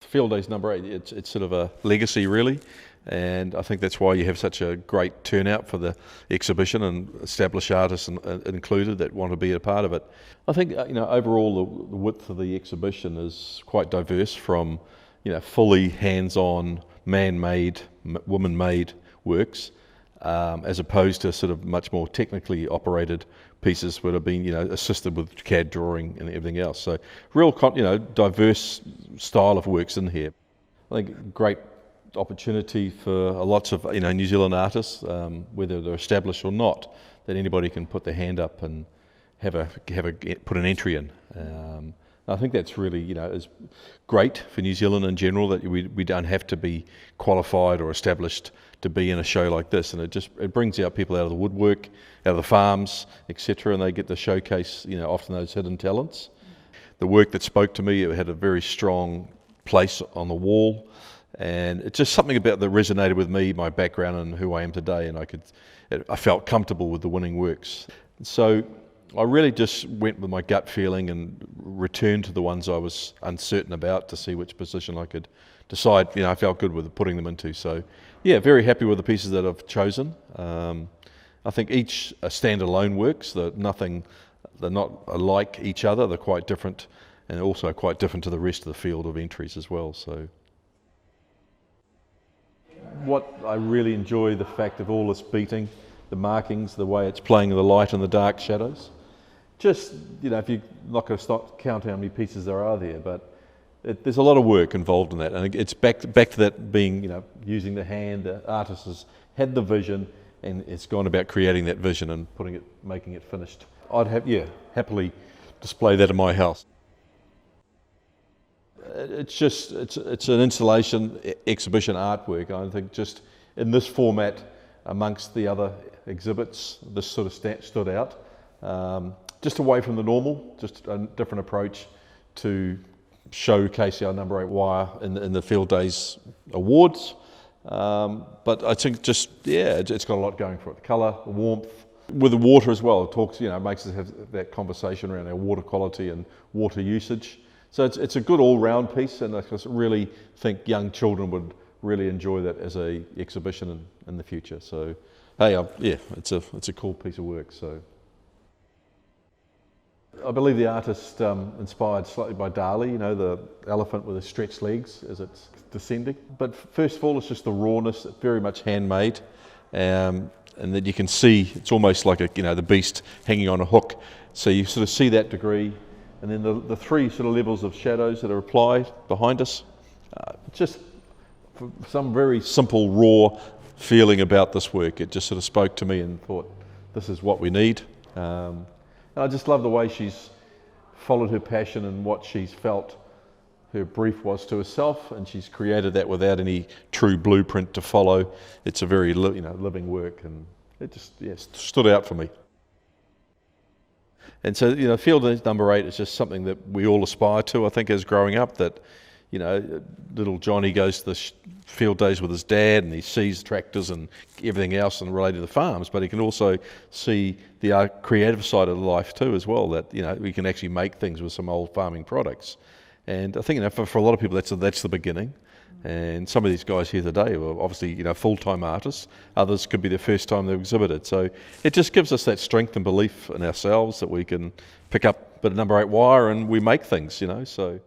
Fieldays #8, it's sort of a legacy really, and I think that's why you have such a great turnout for the exhibition and established artists included that want to be a part of it. I think overall the width of the exhibition is quite diverse, from fully hands-on, man-made, woman-made works, as opposed to sort of much more technically operated pieces that have been assisted with CAD drawing and everything else. So real diverse style of works in here. I think great opportunity for lots of New Zealand artists, whether they're established or not, that anybody can put their hand up and put an entry in. I think that's really is great for New Zealand in general, that we don't have to be qualified or established to be in a show like this, and it brings out people out of the woodwork, out of the farms, etc., and they get to showcase often those hidden talents. The work that spoke to me, it had a very strong place on the wall, and it's just something about that resonated with me, my background and who I am today, and I felt comfortable with the winning works. So I really just went with my gut feeling and returned to the ones I was uncertain about to see which position I could decide. I felt good with putting them into. So yeah, very happy with the pieces that I've chosen. I think each are standalone works. They're not alike each other. They're quite different, and also quite different to the rest of the field of entries as well. So what I really enjoy, the fact of all this beating, the markings, the way it's playing the light and the dark shadows. Just, if you're not going to stop count how many pieces there are there, but there's a lot of work involved in that, and it's back to that being, using the hand. The artist has had the vision, and it's gone about creating that vision and making it finished. I'd happily display that in my house. It's an installation, exhibition artwork. I think just in this format, amongst the other exhibits, this sort of stood out. Just away from the normal, just a different approach to showcase our #8 wire in the Fieldays Awards. But I think it's got a lot going for it. The colour, the warmth, with the water as well. It talks, makes us have that conversation around our water quality and water usage. So it's a good all-round piece, and I really think young children would really enjoy that as a exhibition in the future. So hey, it's a cool piece of work. So I believe the artist inspired slightly by Dali, the elephant with the stretched legs as it's descending. But first of all, it's just the rawness. It's very much handmade, and that you can see it's almost like the beast hanging on a hook. So you sort of see that degree, and then the three sort of levels of shadows that are applied behind us. Just some very simple, raw feeling about this work. It just sort of spoke to me and thought, this is what we need. And I just love the way she's followed her passion and what she's felt her brief was to herself, and she's created that without any true blueprint to follow. It's a very living work, and it just stood out for me. And so Fieldays #8 is just something that we all aspire to, I think, as growing up, that little Johnny goes to the field days with his dad, and he sees tractors and everything else and related to the farms, but he can also see the creative side of life too as well, that we can actually make things with some old farming products. And I think for a lot of people that's the beginning. And some of these guys here today are obviously full-time artists. Others could be the first time they've exhibited. So it just gives us that strength and belief in ourselves that we can pick up a bit of #8 wire and we make things. So